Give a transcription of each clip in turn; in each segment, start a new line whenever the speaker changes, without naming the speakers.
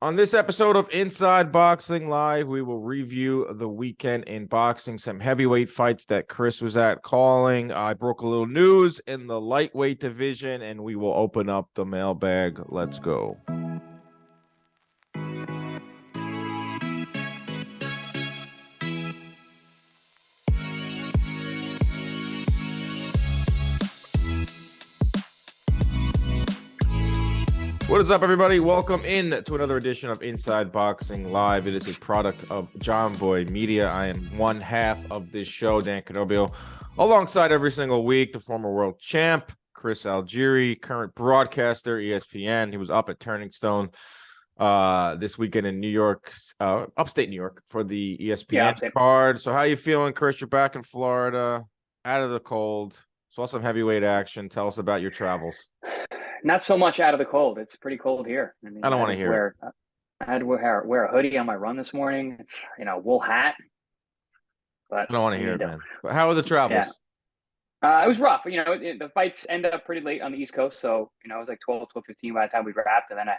On this episode of Inside Boxing Live, we will review the weekend in boxing, some heavyweight fights that Chris was at calling. I broke a little news in the lightweight division, and we will open up the mailbag. Let's go. What is up, everybody? Welcome in to another edition of Inside Boxing Live. It is a product of John Boy Media. I am one half of this show, Dan Canobbio, alongside every single week, the former world champ, Chris Algieri, current broadcaster, ESPN. He was up at Turning Stone this weekend in New York, upstate New York, for the ESPN card. So how you feeling, Chris? You're back in Florida, out of the cold. Saw some heavyweight action. Tell us about your travels.
Not so much out of the cold. It's pretty cold here. I mean,
I don't want to hear it.
I had to wear a hoodie on my run this morning. It's, wool hat. But
I don't want to hear it, man. But how are the travels?
Yeah. It was rough. The fights end up pretty late on the East Coast. So, it was like 12:15 by the time we wrapped. And then I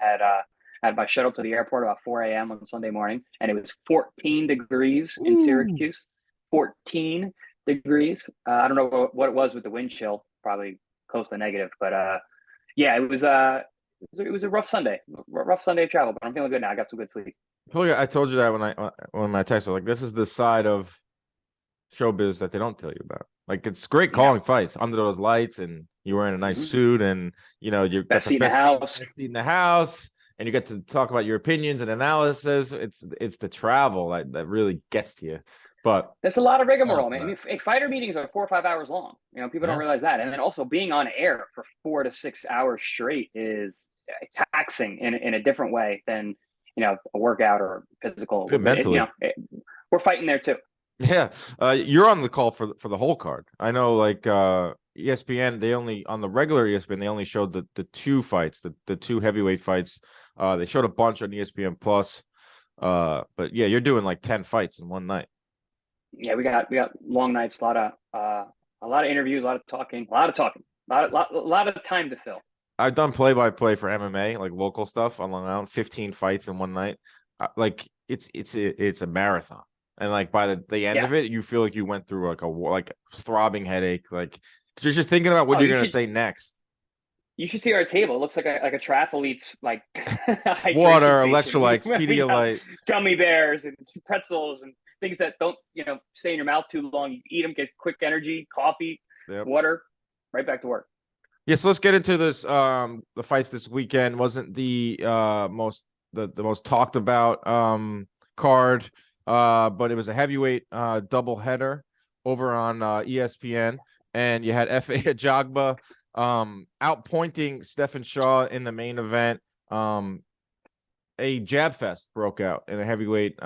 had my shuttle to the airport about 4 a.m. on Sunday morning. And it was 14 degrees in Syracuse. 14 degrees. I don't know what it was with the wind chill. Probably close to negative. But yeah, it was a rough Sunday of travel, but I'm feeling good now. I got some good sleep.
Oh yeah, I told you that when I texted, like, this is the side of showbiz that they don't tell you about. Like, it's great calling fights under those lights, and you're wearing a nice suit, and you're
best seat in
the house, and you get to talk about your opinions and analysis. It's the travel that really gets to you. But
there's a lot of rigmarole, man. I mean, fighter meetings are 4 or 5 hours long. People don't realize that. And then also being on air for 4 to 6 hours straight is taxing in a different way than, a workout or physical.
Mentally.
We're fighting there too.
Yeah. You're on the call for the whole card. I know, like, ESPN, on the regular ESPN, they only showed the two fights, the two heavyweight fights. They showed a bunch on ESPN Plus. But yeah, you're doing like 10 fights in one night.
Yeah, we got long nights, a lot of interviews, a lot of talking, a lot of time to fill.
I've done play-by-play for MMA, like local stuff on Long Island, 15 fights in one night. Like, it's a marathon, and like by the end of it, you feel like you went through like a throbbing headache, like you're just thinking about what you're gonna say next.
You should see our table. It looks like a triathlete's like
water, electrolytes, Pedialyte,
gummy bears, and pretzels, and things that don't stay in your mouth too long. You eat them, get quick energy, coffee, water, right back to work.
Yeah, so let's get into this. The fights this weekend wasn't the most talked about card, but it was a heavyweight doubleheader over on ESPN, and you had Efe Ajagba outpointing Stephen Shaw in the main event. A jab fest broke out in a heavyweight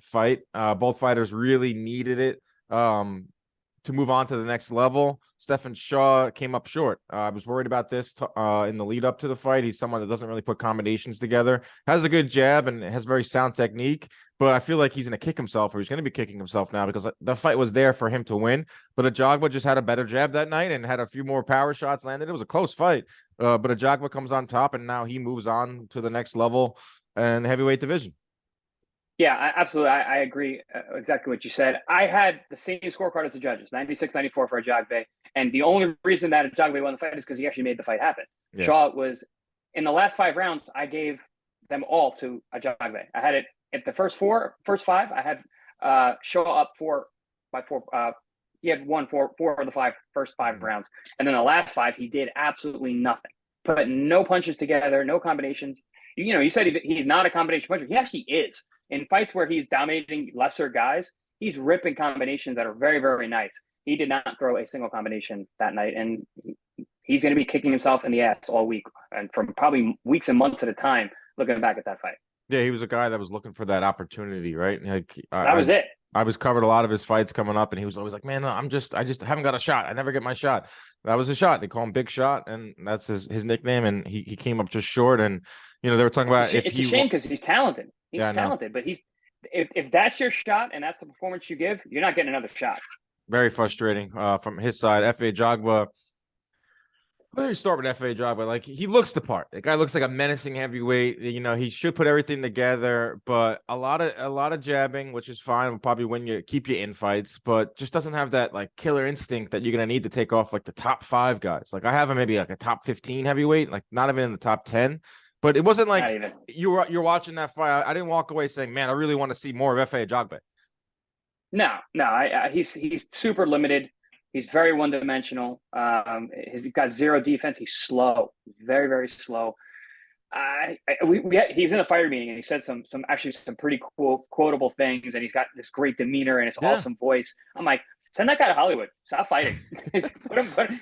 fight. Both fighters really needed it to move on to the next level. Stephen Shaw came up short. I was worried about this in the lead up to the fight. He's someone that doesn't really put combinations together, has a good jab, and has very sound technique. But I feel like he's going to kick himself, or he's going to be kicking himself now, because the fight was there for him to win. But Ajagba just had a better jab that night and had a few more power shots landed. It was a close fight. But Ajagba comes on top, and now he moves on to the next level in the heavyweight division.
Yeah, absolutely. I agree exactly what you said. I had the same scorecard as the judges, 96-94 for Ajagba. And the only reason that Ajagba won the fight is because he actually made the fight happen. Yeah. Shaw was, in the last 5 rounds, I gave them all to Ajagba. I had it at the first 5. I had Shaw up 4 by 4. He had won 4 of the first 5 rounds. And then the last 5, he did absolutely nothing. Put no punches together, no combinations. You said he's not a combination puncher. He actually is. In fights where he's dominating lesser guys, he's ripping combinations that are very, very nice. He did not throw a single combination that night, and he's going to be kicking himself in the ass all week, and from probably weeks and months at a time, looking back at that fight.
Yeah, he was a guy that was looking for that opportunity, right? Like,
that was it.
I was covered a lot of his fights coming up, and he was always like, "Man, I just haven't got a shot. I never get my shot." That was a shot. They call him Big Shot, and that's his nickname. And he came up just short. And they were talking about
it's a shame because he's talented. He's talented, but if that's your shot and that's the performance you give, you're not getting another shot.
Very frustrating from his side. Efe Ajagba Let me start with FA Jogba. Like, he looks the part. The guy looks like a menacing heavyweight. You know, he should put everything together, but a lot of jabbing, which is fine, will probably keep you in fights, but just doesn't have that like killer instinct that you're gonna need to take off like the top 5 guys. Like, I have him maybe like a top 15 heavyweight, like not even in the top 10. But it wasn't like you're watching that fight. I didn't walk away saying, man, I really want to see more of FA Jogba.
No, he's super limited. He's very one-dimensional. He's got zero defense. He's slow, very, very slow. He was in a fighter meeting and he said some pretty cool quotable things, and he's got this great demeanor and his awesome voice. I'm like, send that guy to Hollywood. Stop fighting.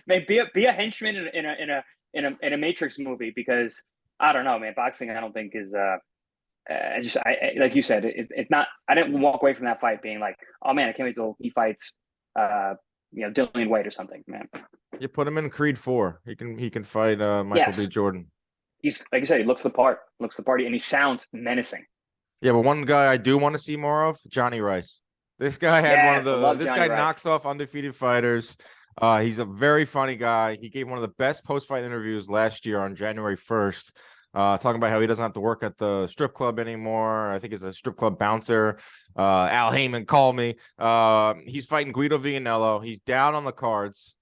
Be a henchman in a Matrix movie, because I don't know, man. Boxing, I don't think is like you said, it's not. I didn't walk away from that fight being like, oh man, I can't wait till he fights Dillian White or something, man.
You put him in Creed 4. He can fight Michael B. Jordan.
He's, like I said, he looks the part, and he sounds menacing.
Yeah, but one guy I do want to see more of, Johnny Rice. This guy had this guy knocks off undefeated fighters. He's a very funny guy. He gave one of the best post-fight interviews last year on January 1st, talking about how he doesn't have to work at the strip club anymore. I think he's a strip club bouncer. Al Heyman called me. He's fighting Guido Vianello. He's down on the cards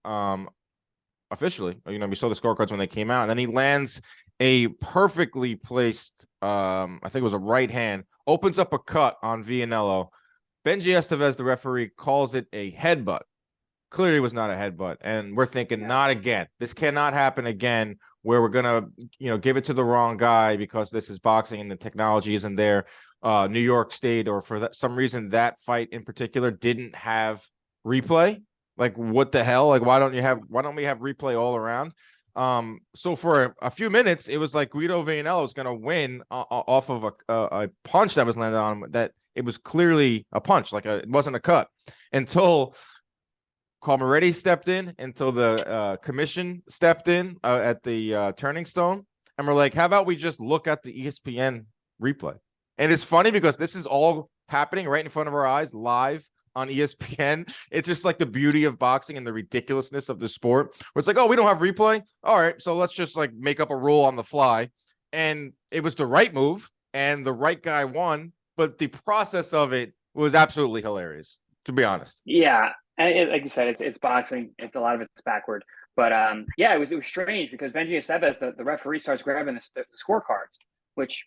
officially. You know, we saw the scorecards when they came out, and then he lands a perfectly placed, I think it was a right hand, opens up a cut on Vianello. Benji Estevez, the referee, calls it a headbutt. Clearly was not a headbutt. And we're thinking, not again. This cannot happen again, where we're going to, give it to the wrong guy because this is boxing and the technology isn't there. New York State, or for some reason, that fight in particular didn't have replay. Like, what the hell? Like, why don't we have replay all around? So for a few minutes, it was like Guido Vianello was going to win off of a punch that was landed on him, that it was clearly a punch, it wasn't a cut, until Calmaretti stepped in, until the commission stepped in at the Turning Stone, and we're like, how about we just look at the ESPN replay? And it's funny because this is all happening right in front of our eyes, live on ESPN. It's just like the beauty of boxing and the ridiculousness of the sport, where it's like, oh, we don't have replay. All right, so let's just like make up a rule on the fly. And it was the right move, and the right guy won. But the process of it was absolutely hilarious, to be honest.
Yeah, and like you said, it's boxing. It's a lot of it's backward. But it was strange because Benji Estevez, the referee, starts grabbing the scorecards, which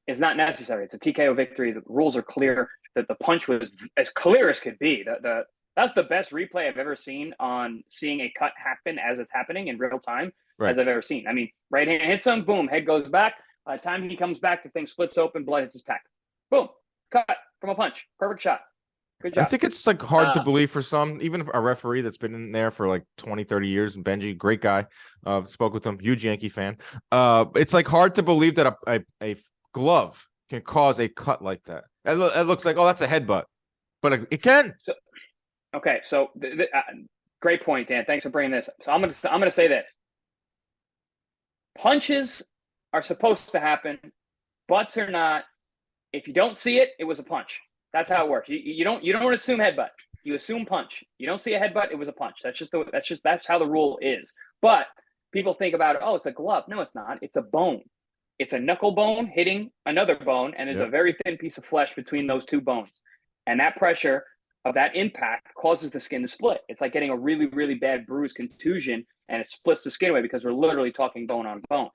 is not necessary. It's a TKO victory. The rules are clear. That the punch was as clear as could be. That's the best replay I've ever seen on seeing a cut happen as it's happening in real time, as I've ever seen. I mean, right hand hits him, boom, head goes back. By the time he comes back, the thing splits open, blood hits his pack. Boom, cut from a punch. Perfect shot. Good job.
I think it's like hard to believe for some, even a referee that's been in there for like 20, 30 years. And Benji, great guy. Spoke with him, huge Yankee fan. It's like hard to believe that a glove can cause a cut like that. It looks like, oh, that's a headbutt, but it can.
So great point, Dan. Thanks for bringing this up. So I'm gonna say this: punches are supposed to happen, butts are not. If you don't see it, it was a punch. That's how it works. You don't assume headbutt. You assume punch. You don't see a headbutt, it was a punch. That's how the rule is. But people think about it. Oh, it's a glove. No, it's not. It's a bone. It's a knuckle bone hitting another bone, and there's a very thin piece of flesh between those two bones. And that pressure of that impact causes the skin to split. It's like getting a really, really bad bruise contusion, and it splits the skin away because we're literally talking bone on bone.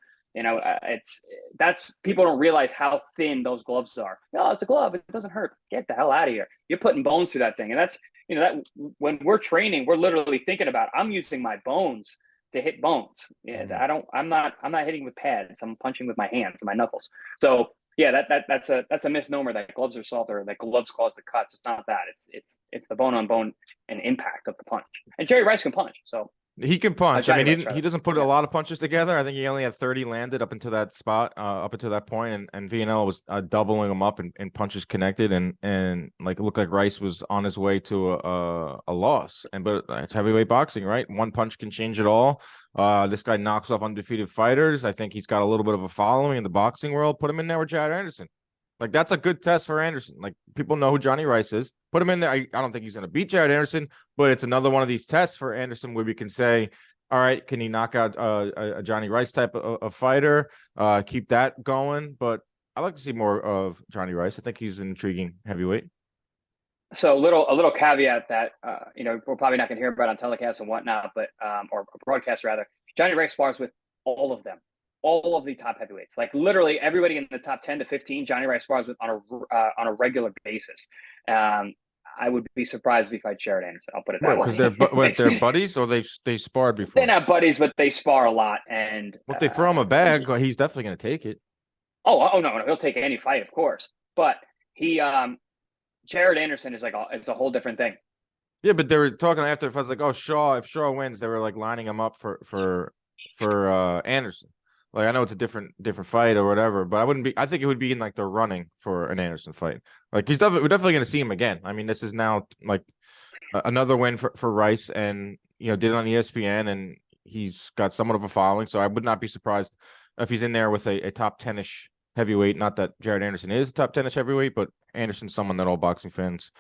That's people don't realize how thin those gloves are. No, it's a glove. It doesn't hurt. Get the hell out of here. You're putting bones through that thing. And that's, that when we're training, we're literally thinking about, I'm using my bones to hit bones. Yeah, I'm not hitting with pads. I'm punching with my hands and my knuckles. So yeah, that's a misnomer that gloves are soft or that gloves cause the cuts. It's not that. It's the bone on bone and impact of the punch. And Jerry Rice can punch. So
he can punch. I mean, he doesn't put a lot of punches together. I think he only had 30 landed up until that spot, up until that point, and Vianello was doubling them up in punches connected, and like it looked like Rice was on his way to a loss. But it's heavyweight boxing, right? One punch can change it all. This guy knocks off undefeated fighters. I think he's got a little bit of a following in the boxing world. Put him in there with Jared Anderson. Like, that's a good test for Anderson. Like, people know who Johnny Rice is. Put him in there. I don't think he's going to beat Jared Anderson, but it's another one of these tests for Anderson where we can say, all right, can he knock out a Johnny Rice type of fighter? Keep that going. But I'd like to see more of Johnny Rice. I think he's an intriguing heavyweight.
So a little caveat that we're probably not going to hear about on telecast and whatnot, but or broadcast rather. Johnny Rice spars with all of them, all of the top heavyweights. Like literally everybody in the top 10 to 15, Johnny Rice spars with on a regular basis. I would be surprised if he fights Jared Anderson. I'll put it that way.
Because they're buddies, or they sparred before.
They're not buddies, but they spar a lot. And
well, if they throw him a bag, he's definitely going to take it.
Oh no, he'll take any fight, of course. But Jared Anderson is it's a whole different thing.
Yeah, but they were talking after the fight, like, oh, if Shaw wins, they were like lining him up for Anderson. Like, I know it's a different fight or whatever, but I think it would be in like the running for an Anderson fight. Like, we're definitely going to see him again. I mean, this is now like another win for Rice, and did it on ESPN, and he's got somewhat of a following. So I would not be surprised if he's in there with a top 10-ish heavyweight. Not that Jared Anderson is a top 10-ish heavyweight, but Anderson's someone that all boxing fans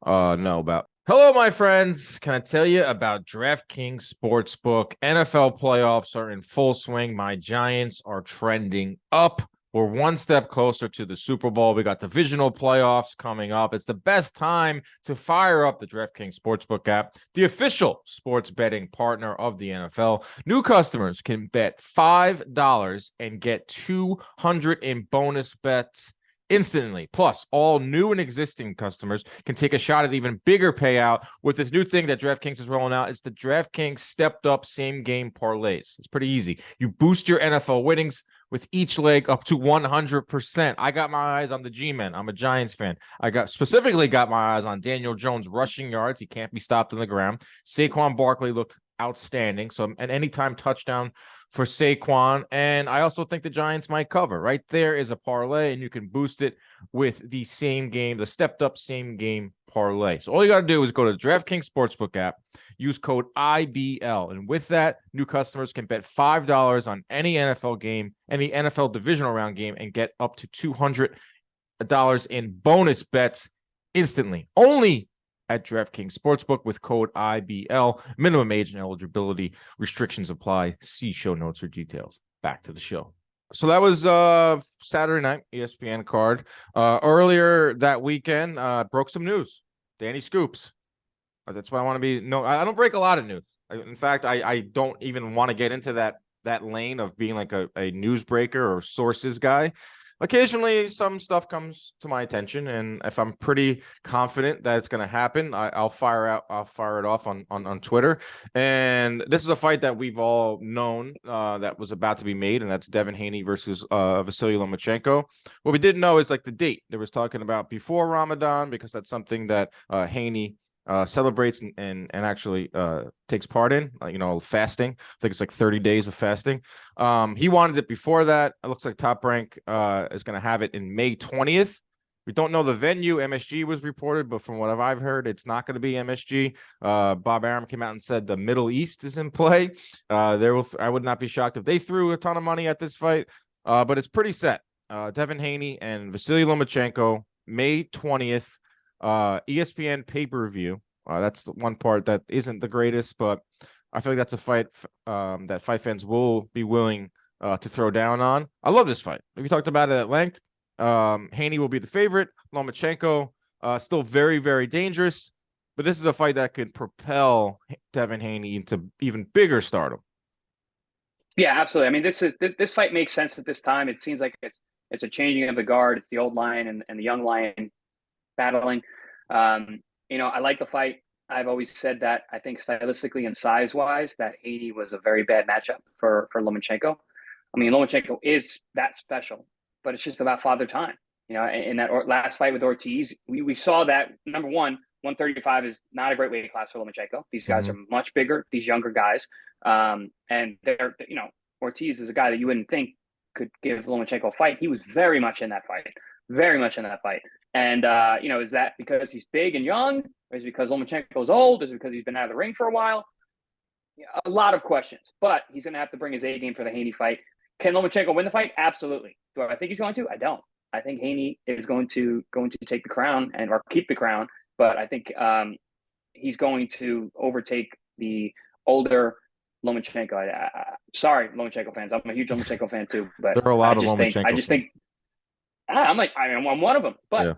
know about. Hello, my friends. Can I tell you about DraftKings Sportsbook? NFL playoffs are in full swing. My Giants are trending up. We're one step closer to the Super Bowl. We got divisional playoffs coming up. It's the best time to fire up the DraftKings Sportsbook app, the official sports betting partner of the NFL. New customers can bet $5 and get $200 in bonus bets instantly. Plus, all new and existing customers can take a shot at even bigger payout with this new thing that DraftKings is rolling out. It's the DraftKings stepped up same game parlays. It's pretty easy. You boost your NFL winnings with each leg up to 100%. I got my eyes on the G-Men. I'm a Giants fan. I specifically got my eyes on Daniel Jones rushing yards. He can't be stopped on the ground. Saquon Barkley looked outstanding. So an anytime touchdown for Saquon. And I also think the Giants might cover. Right there is a parlay, and you can boost it with the stepped up same game parlay. So all you got to do is go to the DraftKings Sportsbook app, use code IBL. And with that, new customers can bet $5 on any NFL game, any NFL divisional round game, and get up to $200 in bonus bets instantly. Only at DraftKings Sportsbook with code IBL. Minimum age and eligibility restrictions apply. See show notes for details. Back to the show. So that was Saturday night ESPN card. Earlier that weekend, broke some news. Danny Scoops. That's what I want to be. No, I don't break a lot of news. In fact, I don't even want to get into that lane of being like a newsbreaker or sources guy. Occasionally, some stuff comes to my attention, and if I'm pretty confident that it's going to happen, I'll fire it off on Twitter. And this is a fight that we've all known that was about to be made, and that's Devin Haney versus Vasily Lomachenko. What we didn't know is like the date. There was talking about before Ramadan, because that's something that Haney celebrates and actually takes part in, fasting. I think it's like 30 days of fasting. He wanted it before that. It looks like Top Rank is going to have it in May 20th. We don't know the venue. MSG was reported, but from what I've heard, it's not going to be MSG. Bob Arum came out and said the Middle East is in play. I would not be shocked if they threw a ton of money at this fight, but it's pretty set. Devin Haney and Vasily Lomachenko, May 20th. ESPN pay-per-view. That's the one part that isn't the greatest, but I feel like that's a fight that fight fans will be willing to throw down on. I love this fight. We talked about it at length. Haney will be the favorite. Lomachenko still very, very dangerous, but this is a fight that could propel Devin Haney into even bigger stardom.
Yeah, absolutely. I mean, this fight makes sense at this time. It seems like it's a changing of the guard. It's the old lion and the young lion battling. I like the fight. I've always said that I think stylistically and size-wise that Haney was a very bad matchup for Lomachenko. I mean, Lomachenko is that special, but it's just about father time. In that last fight with Ortiz, we saw that, number one, 135 is not a great weight class for Lomachenko. These guys are much bigger, these younger guys. And Ortiz is a guy that you wouldn't think could give Lomachenko a fight. He was very much in that fight. And, is that because he's big and young? Or is it because Lomachenko's old? Is it because he's been out of the ring for a while? A lot of questions. But he's going to have to bring his A game for the Haney fight. Can Lomachenko win the fight? Absolutely. Do I think he's going to? I don't. I think Haney is going to take the crown or keep the crown. But I think he's going to overtake the older, Lomachenko. Sorry, Lomachenko fans. I'm a huge Lomachenko fan too, but
There are a lot of Lomachenko
I just think I'm one of them. But
Yeah.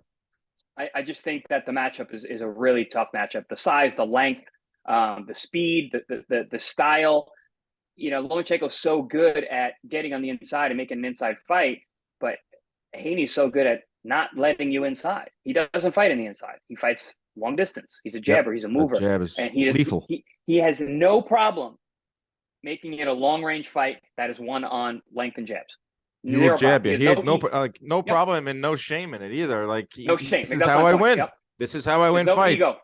I just think that the matchup is a really tough matchup. The size, the length, the speed, the style. You know, Lomachenko's so good at getting on the inside and making an inside fight, but Haney's so good at not letting you inside. He doesn't fight in the inside. He fights long distance. He's a jabber.
Yep.
He's a
The
mover,
jab is
and
lethal.
he has no problem making it a long range fight that is won on length and jabs.
He will jab you. He has no
yep.
problem and no shame in it either. Like
No shame.
this is how I win.
Yep.
This is how I
There's
win
no
fights.
ego.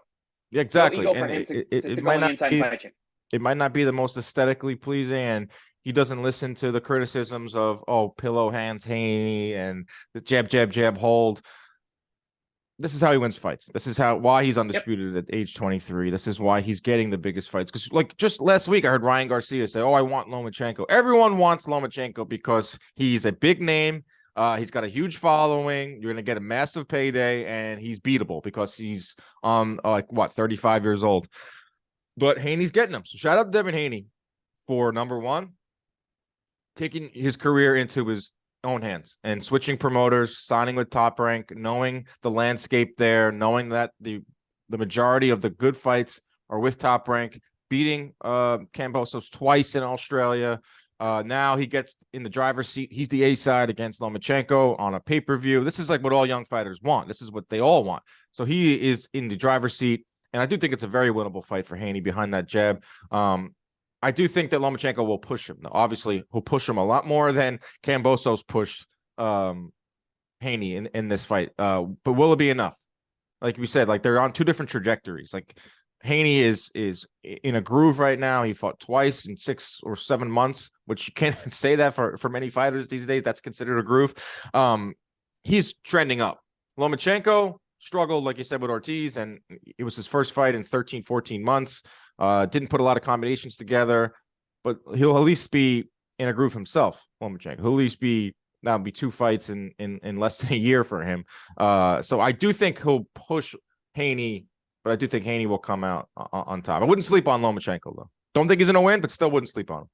Yeah, exactly.
No ego
And
for him to
it
go
might
on the
not
inside
be,
and fight you.
it might not be the most aesthetically pleasing, and he doesn't listen to the criticisms of pillow hands Haney and the jab hold. This is how he wins fights. This is why he's undisputed at age 23. This is why he's getting the biggest fights. Because like just last week, I heard Ryan Garcia say, I want Lomachenko. Everyone wants Lomachenko because he's a big name. He's got a huge following. You're going to get a massive payday, and he's beatable because he's 35 years old. But Haney's getting him. So shout out to Devin Haney for number one, taking his career into his own hands and switching promoters, signing with Top Rank, knowing the landscape there, knowing that the majority of the good fights are with Top Rank, beating Kambosos twice in Australia. Now he gets in the driver's seat. He's the A side against Lomachenko on a pay-per-view. This is like what all young fighters want. This is what they all want. So he is in the driver's seat, and I do think it's a very winnable fight for Haney behind that jab. I do think that Lomachenko will push him. Now, obviously, he'll push him a lot more than Kambosos pushed Haney in this fight. But will it be enough? Like we said, like they're on two different trajectories. Like Haney is in a groove right now. He fought twice in 6 or 7 months, which you can't say that for many fighters these days. That's considered a groove. He's trending up. Lomachenko struggled, like you said, with Ortiz, and it was his first fight in 13, 14 months. Didn't put a lot of combinations together, but he'll at least be in a groove himself. Lomachenko, he'll at least that'll be 2 fights in less than a year for him. So I do think he'll push Haney, but I do think Haney will come out on top. I wouldn't sleep on Lomachenko though. Don't think he's gonna win, but still wouldn't sleep on him.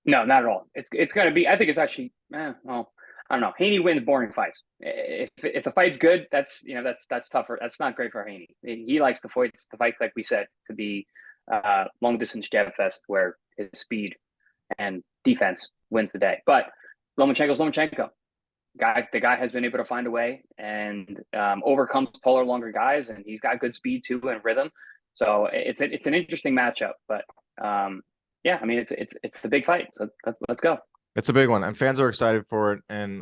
No, not at all. It's gonna be. I think it's actually. Well, I don't know. Haney wins boring fights. If the fight's good, that's tougher. That's not great for Haney. He likes the fights like we said, to be long distance jab fest where his speed and defense wins the day. But Lomachenko's Lomachenko. The guy has been able to find a way and overcomes taller, longer guys, and he's got good speed too and rhythm. So it's an interesting matchup. But yeah, I mean it's the big fight. So let's go.
It's a big one, and fans are excited for it. And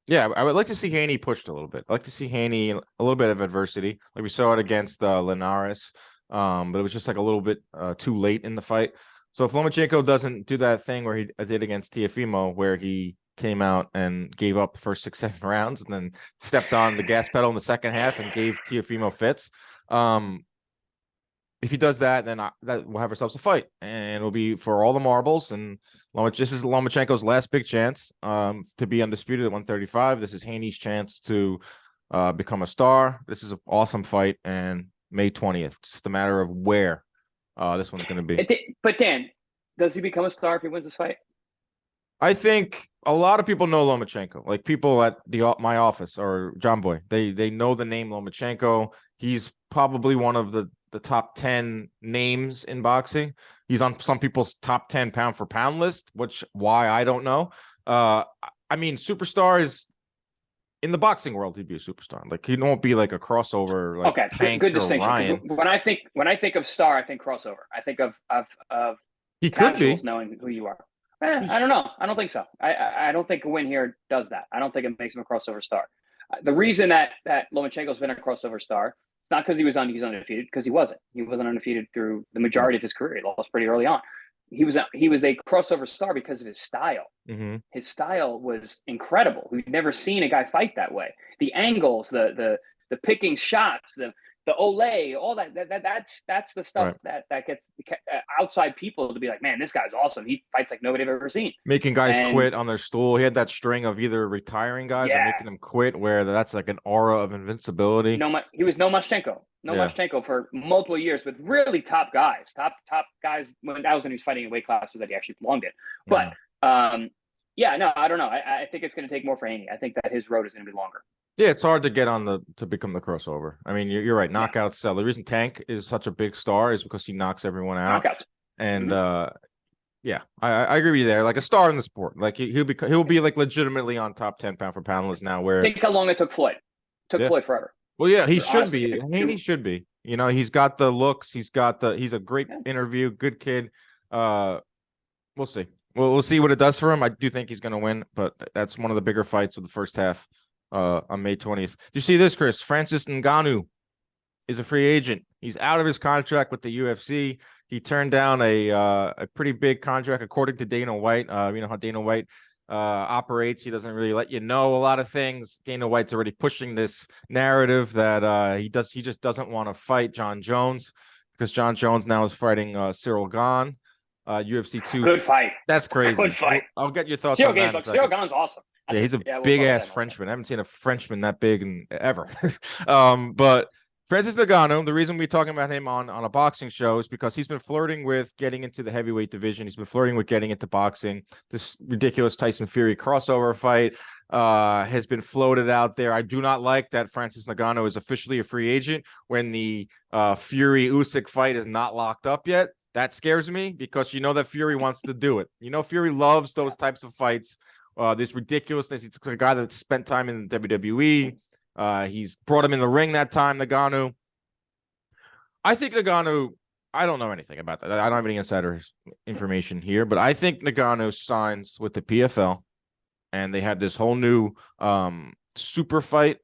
yeah, I would like to see Haney pushed a little bit. I like to see Haney a little bit of adversity, like we saw it against Linares. But it was just like a little bit too late in the fight. So if Lomachenko doesn't do that thing where he did against Teofimo, where he came out and gave up the first 6, 7 rounds and then stepped on the gas pedal in the second half and gave Teofimo fits. If he does that, then that we'll have ourselves a fight, and it'll be for all the marbles. And this is Lomachenko's last big chance to be undisputed at 135. This is Haney's chance to become a star. This is an awesome fight, and May 20th. It's just a matter of where this one's going to be.
But Dan, does he become a star if he wins this fight?
I think a lot of people know Lomachenko. Like people at my office or John Boy, they know the name Lomachenko. He's probably one of the top 10 names in boxing. He's on some people's top 10 pound for pound list, why I don't know. I mean, superstar is in the boxing world. He'd be a superstar. Like he won't be like a crossover. Like
okay,
Tank
good
or
distinction.
Ryan.
When I think of star, I think crossover. I think of
he could be
knowing who you are. I don't know. I don't think so. I don't think a win here does that. I don't think it makes him a crossover star. The reason that Lomachenko's been a crossover star, it's not because he's undefeated, because he wasn't. He wasn't undefeated through the majority of his career. He lost pretty early on. He was a crossover star because of his style.
Mm-hmm.
His style was incredible. We've never seen a guy fight that way. The angles, the picking shots, the Olay, all that's the stuff
Right.
that gets outside people to be like, man, this guy's awesome. He fights like nobody I've ever seen.
Making guys
And
quit on their stool. He had that string of either retiring guys or
yeah,
making them quit, where that's like an aura of invincibility.
no, he was
Yeah.
Lomachenko for multiple years with really top guys. When that was when he was fighting in weight classes that he actually belonged in. But
Mhm.
yeah, no, I don't know. I think it's going to take more for Haney. I think that his road is going to be longer.
Yeah, it's hard to get on to become the crossover. I mean, you're right.
Yeah,
Knockouts sell. The reason Tank is such a big star is because he knocks everyone out.
knockouts.
And
Mm-hmm.
yeah, I agree with you there. Like a star in the sport. Like he'll be like legitimately on top 10 pound for pound list now. Where
Think how long it took Floyd. It took
yeah,
Floyd forever.
well, yeah, he should
Honestly,
be. Haney should be. You know, he's got the looks. He's a great
yeah.
interview, good kid. We'll see. We'll see what it does for him. I do think he's going to win, but that's one of the bigger fights of the first half on May 20th. Do you see this, Chris? Francis Ngannou is a free agent. He's out of his contract with the UFC. He turned down a pretty big contract, according to Dana White. You know how Dana White operates. He doesn't really let you know a lot of things. Dana White's already pushing this narrative that he just doesn't want to fight John Jones because John Jones now is fighting Cyril Gane. UFC 2.
Good fight.
That's crazy.
Good fight.
I'll get your thoughts
Cyril
on that in a
Cyril
second.
Gane's awesome.
Yeah, he's a
we'll
big
talk about
ass
that
Frenchman. I haven't seen a Frenchman that big in ever. But Francis Ngannou, the reason we're talking about him on a boxing show is because he's been flirting with getting into the heavyweight division. He's been flirting with getting into boxing. This ridiculous Tyson Fury crossover fight has been floated out there. I do not like that Francis Ngannou is officially a free agent when the Fury Usyk fight is not locked up yet. That scares me because you know that Fury wants to do it. You know, Fury loves those types of fights. This ridiculousness. He's a guy that spent time in the WWE. He's brought him in the ring that time, Ngannou. I think Ngannou, I don't know anything about that. I don't have any insider information here, but I think Ngannou signs with the PFL and they have this whole new super fight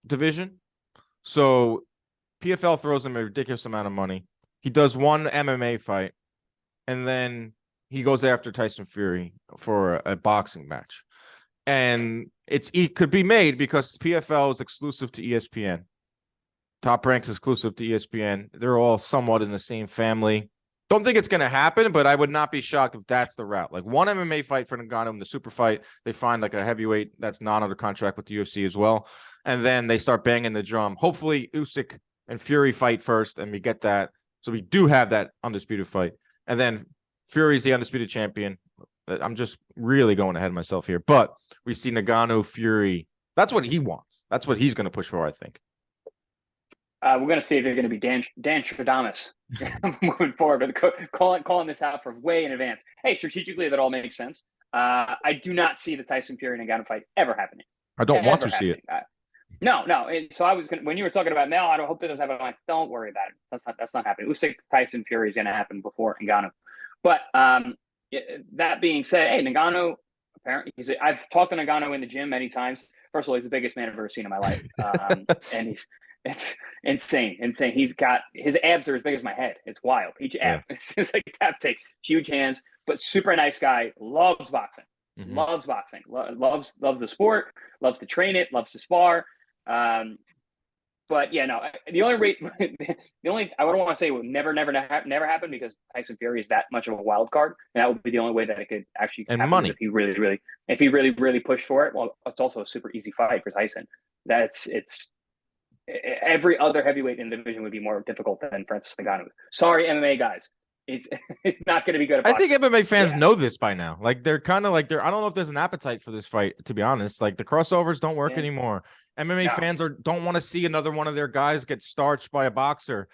division. So PFL throws him a ridiculous amount of money. He does one MMA fight, and then he goes after Tyson Fury for a boxing match. And it could be made because PFL is exclusive to ESPN. Top Rank's exclusive to ESPN. They're all somewhat in the same family. Don't think it's going to happen, but I would not be shocked if that's the route. Like one MMA fight for Ngannou in the super fight, they find like a heavyweight that's not under contract with the UFC as well. And then they start banging the drum. Hopefully Usyk and Fury fight first, and we get that. So we do have that undisputed fight. And then Fury's the undisputed champion. I'm just really going ahead of myself here. But we see Ngannou, Fury. That's what he wants. That's what he's going to push for, I think.
We're going to see if you're going to be Dan Stradamus moving forward, but calling this out for way in advance. Hey, strategically, that all makes sense. I do not see the Tyson Fury and Ngannou fight ever happening.
I don't want to see it.
No. So I was when you were talking about, no, I don't hope that doesn't happen. I'm like, don't worry about it. That's not happening. Usyk Tyson Fury is going to happen before Ngannou. But that being said, hey, Ngannou, apparently I've talked to Ngannou in the gym many times. First of all, he's the biggest man I've ever seen in my life, and it's insane. He's got his abs are as big as my head. It's wild. Each ab, it's like tap take. Huge hands, but super nice guy. Loves boxing. Mm-hmm. Loves boxing. Loves the sport. Loves to train it. Loves to spar. But yeah, no. The only I wouldn't want to say it would never happen because Tyson Fury is that much of a wild card, and that would be the only way that it could actually
and
happen
money.
If he really pushed for it. Well, it's also a super easy fight for Tyson. It's every other heavyweight in the division would be more difficult than Francis Ngannou. Sorry, MMA guys. It's not going to be good.
I think MMA fans know this by now. Like they're kind of like I don't know if there's an appetite for this fight, to be honest. Like the crossovers don't work anymore. MMA fans don't want to see another one of their guys get starched by a boxer.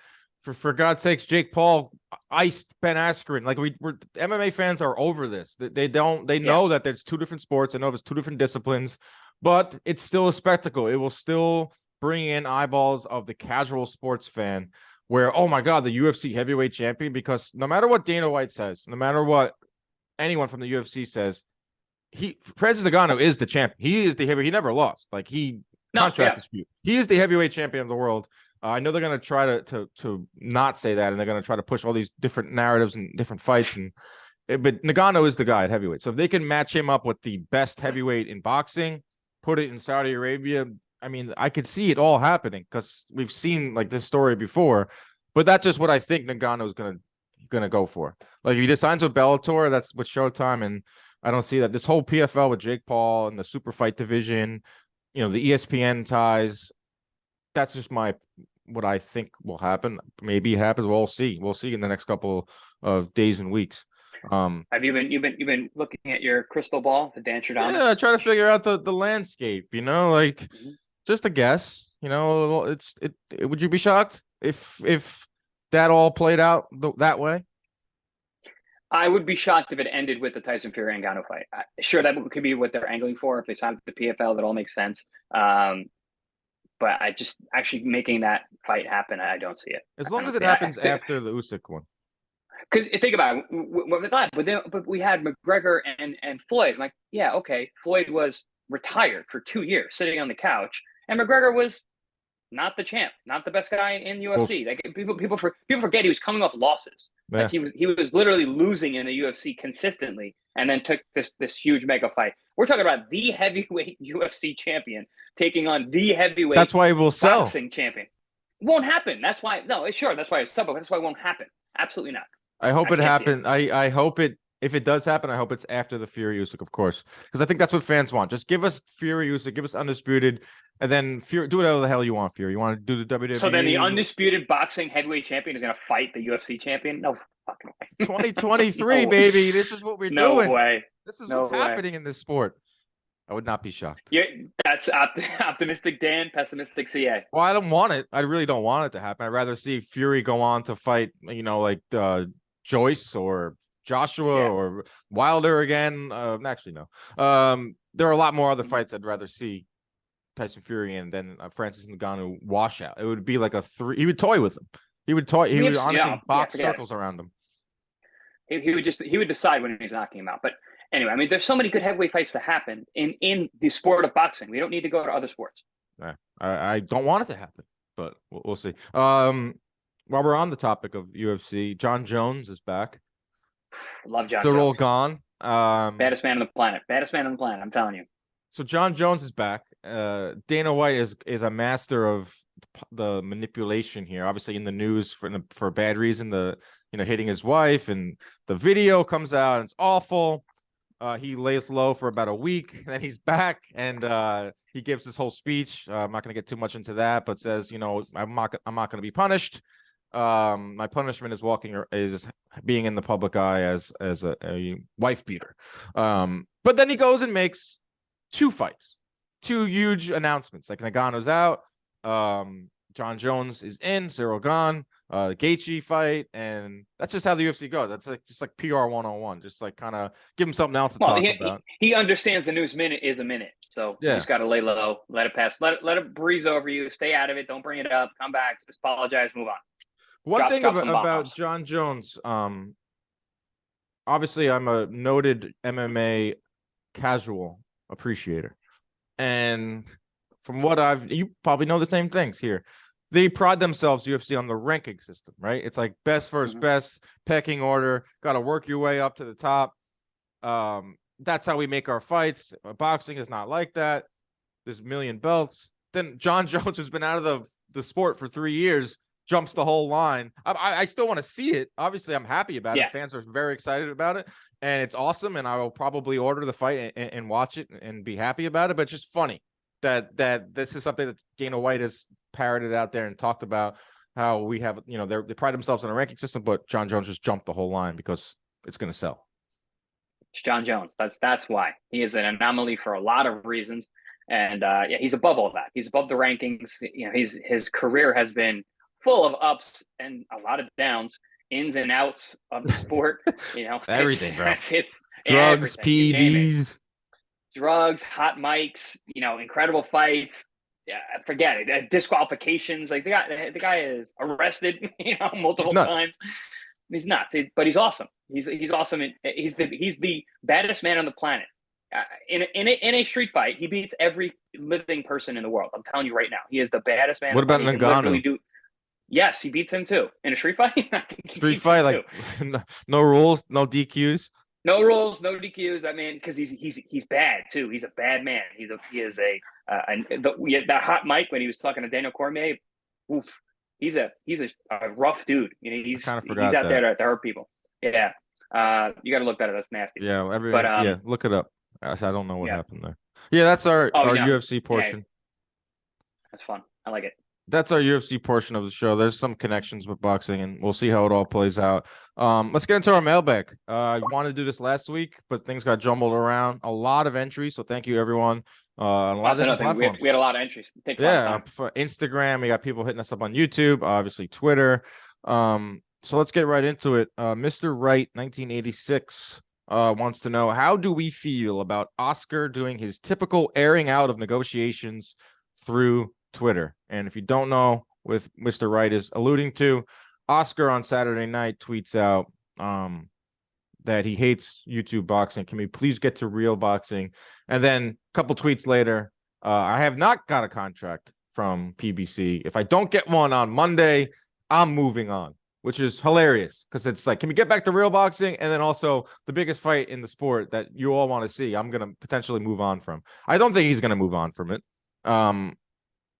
For God's sakes, Jake Paul iced Ben Askren. Like we're MMA fans are over this. They know that there's two different sports. I know there's two different disciplines, but it's still a spectacle. It will still bring in eyeballs of the casual sports fan where, oh my God, the UFC heavyweight champion, because no matter what Dana White says, no matter what anyone from the UFC says, Francis Ngannou is the champion. He is the heavyweight. He never lost. Like contract dispute. He is the heavyweight champion of the world. I know they're going to try to not say that, and they're going to try to push all these different narratives and different fights. But Ngannou is the guy at heavyweight. So if they can match him up with the best heavyweight in boxing, put it in Saudi Arabia, I mean, I could see it all happening because we've seen like this story before, but that's just what I think Ngannou is gonna go for. Like if he signs with Bellator, that's with Showtime, and I don't see that. This whole PFL with Jake Paul and the super fight division, the ESPN ties. That's just what I think will happen. Maybe it happens. We'll see. We'll see in the next couple of days and weeks.
Have you been looking at your crystal ball, the Dan Stradamus?
Yeah, try to figure out the landscape. Like just a guess. Would you be shocked if that all played out that way?
I would be shocked if it ended with the Tyson Fury Ngannou fight. Sure, that could be what they're angling for. If they signed the PFL, that all makes sense. But I just actually making that fight happen, I don't see it.
As long as it happens after the Usyk one.
Because think about it, with that, but we had McGregor and Floyd. I'm like, yeah, okay. Floyd was retired for 2 years, sitting on the couch, and McGregor was not the champ, not the best guy in UFC. Like people forget he was coming off losses.
Yeah.
Like he was literally losing in the UFC consistently, and then took this huge mega fight. We're talking about the heavyweight UFC champion taking on the heavyweight.
That's why it will sell.
Boxing champion. Won't happen. That's why. No, sure. That's why it's sub. That's why it won't happen. Absolutely not.
I hope it happens. I hope it. If it does happen, I hope it's after the Fury Usyk, of course, because I think that's what fans want. Just give us Fury Usyk, give us undisputed, and then Fury, do whatever the hell you want. Fury, you want to do the WWE?
So then the undisputed boxing heavyweight champion is going to fight the UFC champion? No fucking way.
2023, no baby. This is what we're doing.
No way.
This is what's happening in this sport. I would not be shocked.
Yeah, that's optimistic Dan, pessimistic CA.
Well, I don't want it. I really don't want it to happen. I'd rather see Fury go on to fight, like Joyce or Joshua or Wilder again. Actually, no. There are a lot more other fights I'd rather see Tyson Fury and then Francis Ngannou wash out. It would be like a 3. He would toy with him. He would honestly box circles around him.
He would decide when he's knocking him out. But anyway, I mean, there's so many good heavyweight fights to happen in the sport of boxing. We don't need to go to other sports.
Yeah, I don't want it to happen, but we'll see. While we're on the topic of UFC, John Jones is back.
Love John
They're
Jones.
all gone.
Baddest man on the planet. Baddest man on the planet. I'm telling you.
So John Jones is back. Dana White is a master of the manipulation here. Obviously in the news for a bad reason. Hitting his wife, and the video comes out and it's awful. He lays low for about a week, and then he's back, and he gives this whole speech. I'm not going to get too much into that, but says, I'm not going to be punished. My punishment is being in the public eye as a wife beater. But then he goes and makes 2 fights, 2 huge announcements. Like Ngannou's out, John Jones is in, Cyril gone, Gaethje fight, and that's just how the UFC goes. That's just like PR 101, just like kind of give him something else to talk about.
He understands the news minute is a minute, so you just got to lay low, let it pass, let it breeze over you, stay out of it, don't bring it up, come back, just apologize, move on.
One thing about John Jones, obviously I'm a noted MMA casual appreciator, and from what you probably know the same things here. They pride themselves, UFC, on the ranking system, right? It's like best versus best, pecking order, got to work your way up to the top. That's how we make our fights. Boxing is not like that. There's a million belts. Then John Jones, who's been out of the sport for 3 years, jumps the whole line. I still want to see it. Obviously, I'm happy about it. Fans are very excited about it, and it's awesome, and I will probably order the fight and watch it and be happy about it, but it's just funny that this is something that Dana White has parroted out there and talked about, how we have, they pride themselves on a ranking system, but John Jones just jumped the whole line because it's going to sell.
It's John Jones. That's why he is an anomaly for a lot of reasons. And he's above all that. He's above the rankings. His career has been full of ups and a lot of downs, ins and outs of the sport.
Everything, bro.
It's
drugs, PEDs.
Drugs, hot mics, incredible fights. Yeah, forget it. Disqualifications. Like the guy is arrested, multiple times. He's nuts, but he's awesome. He's awesome. He's the baddest man on the planet. In a street fight, he beats every living person in the world. I'm telling you right now, he is the baddest man.
What about Ngannou?
Yes, he beats him too in a street fight.
Street fight, like no rules, no DQs.
No rules, no DQs. I mean, because he's bad too. He's a bad man. That hot mic when he was talking to Daniel Cormier. Oof, he's a rough dude. You know,
I kind of
he's
forgot
out
that.
there to hurt people. Yeah, you got to look that up. That's nasty.
Yeah,
But
yeah, look it up. I don't know what
yeah.
happened there. Yeah, that's our
Oh,
UFC
yeah,
portion.
that's fun. I like it.
That's our UFC portion of the show. There's some connections with boxing, and we'll see how it all plays out. Let's get into our mailbag. I wanted to do this last week, but things got jumbled around. A lot of entries, so thank you everyone. On a lot of
That's
different
another thing.
platforms.
We had a lot of entries. It takes a lot of
Yeah,
time.
for Instagram, we got people hitting us up on YouTube, obviously Twitter. So let's get right into it. Mr. Wright, 1986, wants to know, how do we feel about Oscar doing his typical airing out of negotiations through Twitter? And if you don't know what Mr. Wright is alluding to, Oscar on Saturday night tweets out that he hates YouTube boxing. Can we please get to real boxing? And then a couple tweets later, I have not got a contract from PBC. If I don't get one on Monday, I'm moving on, which is hilarious because it's like, can we get back to real boxing? And then also the biggest fight in the sport that you all want to see, I'm going to potentially move on from. I don't think he's going to move on from it.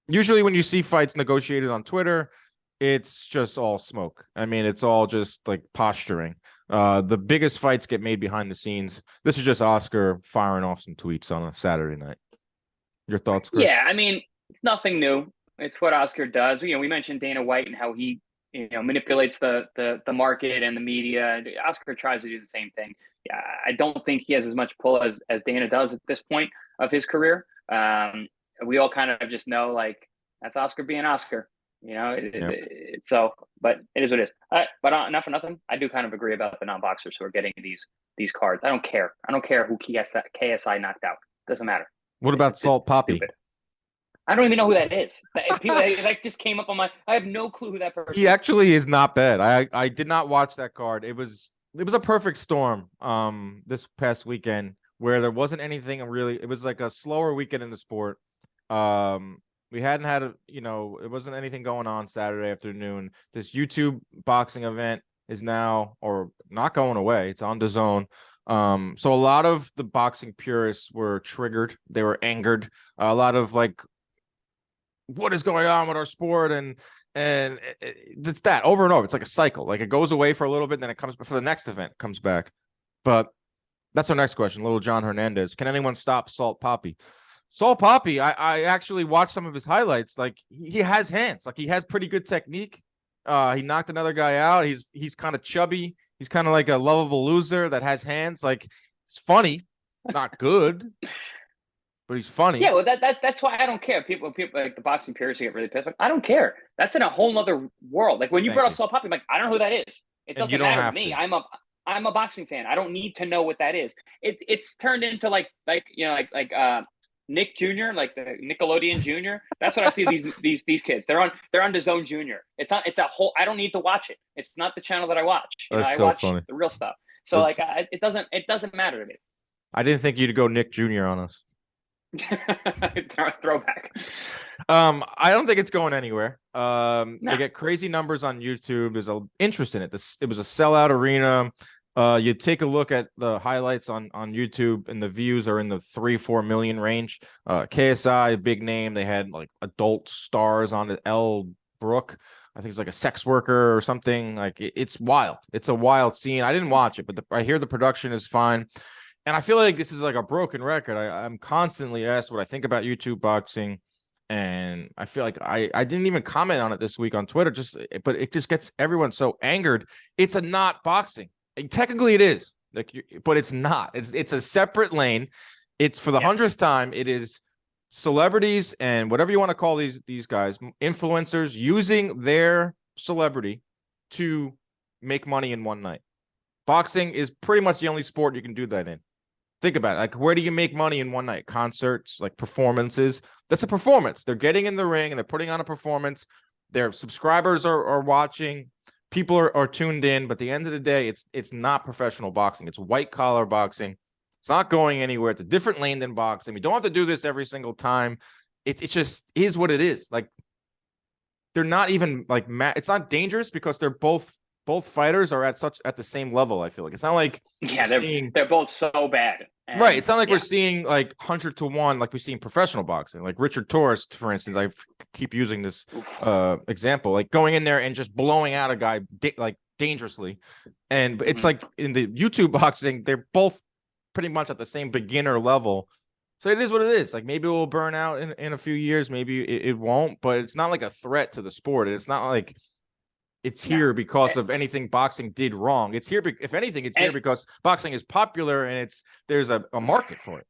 Usually when you see fights negotiated on Twitter, it's just all smoke. I mean, it's all just like posturing. The biggest fights get made behind the scenes. This is just Oscar firing off some tweets on a Saturday night. Your thoughts, Chris?
Yeah, I mean, it's nothing new. It's what Oscar does. You know, we mentioned Dana White and how he, manipulates the market and the media. Oscar tries to do the same thing. Yeah, I don't think he has as much pull as Dana does at this point of his career. We all kind of just know, like, that's Oscar being Oscar. But it is what it is. But not for nothing, I do kind of agree about the non-boxers who are getting these cards. I don't care. I don't care who KSI knocked out. Doesn't matter.
What about Salt Poppy?
Stupid. I don't even know who that is. That just came up on my. I have no clue who that person.
He actually is not bad. I did not watch that card. It was a perfect storm. This past weekend where there wasn't anything really. It was like a slower weekend in the sport. We hadn't had it wasn't anything going on Saturday afternoon. This YouTube boxing event is now or not going away. It's on DAZN. So a lot of the boxing purists were triggered. They were angered. A lot of like, what is going on with our sport? And it's that over and over. It's like a cycle. Like it goes away for a little bit, and then it comes for the next event, comes back. But that's our next question. Little John Hernandez. Can anyone stop Salt Poppy? Salt Poppy, I actually watched some of his highlights. Like he has hands. Like he has pretty good technique. He knocked another guy out. He's kind of chubby. He's kind of like a lovable loser that has hands. Like it's funny, not good, but he's funny.
Yeah, well, that's why I don't care. People like the boxing purists get really pissed. Like, I don't care. That's in a whole nother world. Like when you brought up Salt Poppy, I'm like, I don't know who that is. It doesn't matter to me. I'm a boxing fan. I don't need to know what that is. It's turned into like Nick Jr., like the Nickelodeon Jr. That's what I see these kids. They're on DAZN Jr. It's a whole. I don't need to watch it. It's not the channel that I watch.
That's
I
so
watch
funny.
the real stuff. So it doesn't matter to me.
I didn't think you'd go Nick Jr. on us.
Throwback.
I don't think it's going anywhere.
No.
They get crazy numbers on YouTube. There's an interest in it. It was a sellout arena. You take a look at the highlights on YouTube, and the views are in the 3-4 million range. KSI, big name. They had like adult stars on it. Elle Brooke, I think it's like a sex worker or something. Like it's wild. It's a wild scene. I didn't watch it, but I hear the production is fine. And I feel like this is like a broken record. I'm constantly asked what I think about YouTube boxing. And I feel like I didn't even comment on it this week on Twitter, but it just gets everyone so angered. It's not boxing. And technically it is, but it's not. It's a separate lane. It's for the 100th time. It is celebrities and whatever you want to call these guys, influencers, using their celebrity to make money in one night. Boxing is pretty much the only sport you can do that in. Think about it. Like, where do you make money in one night? Concerts, like performances. That's a performance. They're getting in the ring and they're putting on a performance. Their subscribers are watching. People are tuned in. But at the end of the day, it's not professional boxing. It's white collar boxing. It's not going anywhere. It's a different lane than boxing. We don't have to do this every single time. It just is what it is. Like, they're not even like it's not dangerous because they're both both fighters are at the same level. I feel like it's not like
they're both so bad.
Right. It's not like we're seeing like 100-1 like we see in professional boxing. Like Richard Torres, for instance, I keep using this example, like going in there and just blowing out a guy like dangerously. And it's like in the YouTube boxing, they're both pretty much at the same beginner level. So it is what it is. Like maybe it will burn out in a few years. Maybe it won't, but it's not like a threat to the sport. It's not like it's here because of anything boxing did wrong. It's here, if anything, it's here because boxing is popular and there's a market for it.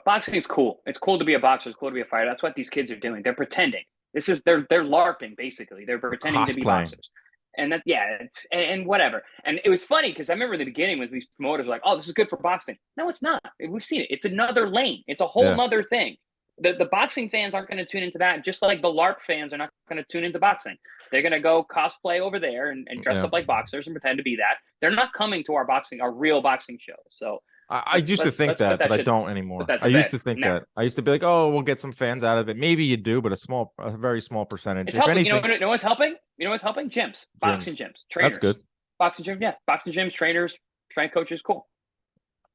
Boxing is cool. It's cool to be a boxer. It's cool to be a fighter. That's what these kids are doing. They're pretending. They're LARPing basically. They're pretending to be boxers. And that, and whatever. And it was funny because I remember in the beginning was these promoters were like, "Oh, this is good for boxing." No, it's not. We've seen it. It's another lane. It's a whole nother thing. The boxing fans aren't going to tune into that, just like the LARP fans are not going to tune into boxing. They're going to go cosplay over there and dress up like boxers and pretend to be that. They're not coming to our real boxing show. So
I used to think that, but I don't anymore. I used to think that. I used to be like, oh, we'll get some fans out of it. Maybe you do, but a very small percentage.
It's helping. Anything, you know what's helping? You know what's helping? Gyms. Boxing gyms. Trainers.
That's good.
Boxing gym, Boxing gyms, trainers, strength coaches, cool.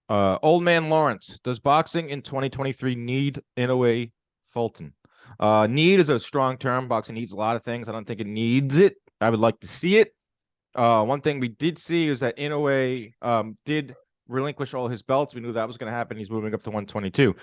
Old man Lawrence, does boxing in 2023 need Inoue Fulton? Need is a strong term. Boxing needs a lot of things. I don't think it needs it. I would like to see it. One thing we did see is that Inoue did relinquish all his belts. We knew that was going to happen. He's moving up to 122.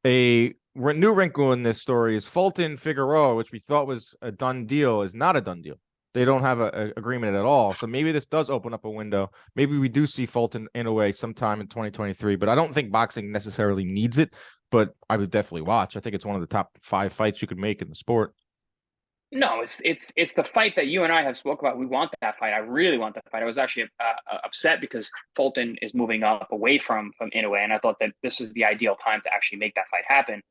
A new wrinkle in this story is Fulton Figueroa, which we thought was a done deal, is not a done deal. They don't have an agreement at all. So maybe this does open up a window. Maybe we do see Fulton Inoue sometime in 2023, but I don't think boxing necessarily needs it. But I would definitely watch. I think it's one of the top 5 fights you could make in the sport.
No, it's the fight that you and I have spoke about. We want that fight. I really want that fight. I was actually upset because Fulton is moving up away from Inoue, and I thought that this is the ideal time to actually make that fight happen.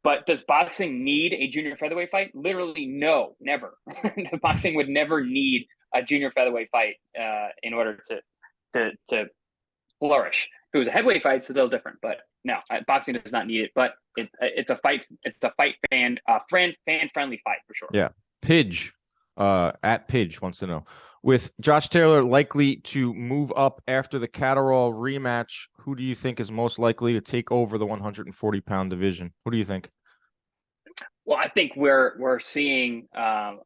But does boxing need a junior featherweight fight? Literally, no, never. Boxing would never need a junior featherweight fight in order to flourish. If it was a heavyweight fight, it's a little different. But no, boxing does not need it. But it's a fight. It's a fight fan friendly fight for sure.
Yeah. Pidge, at Pidge wants to know, with Josh Taylor likely to move up after the Catterall rematch, who do you think is most likely to take over the 140-pound division? Who do you think?
Well, I think we're seeing a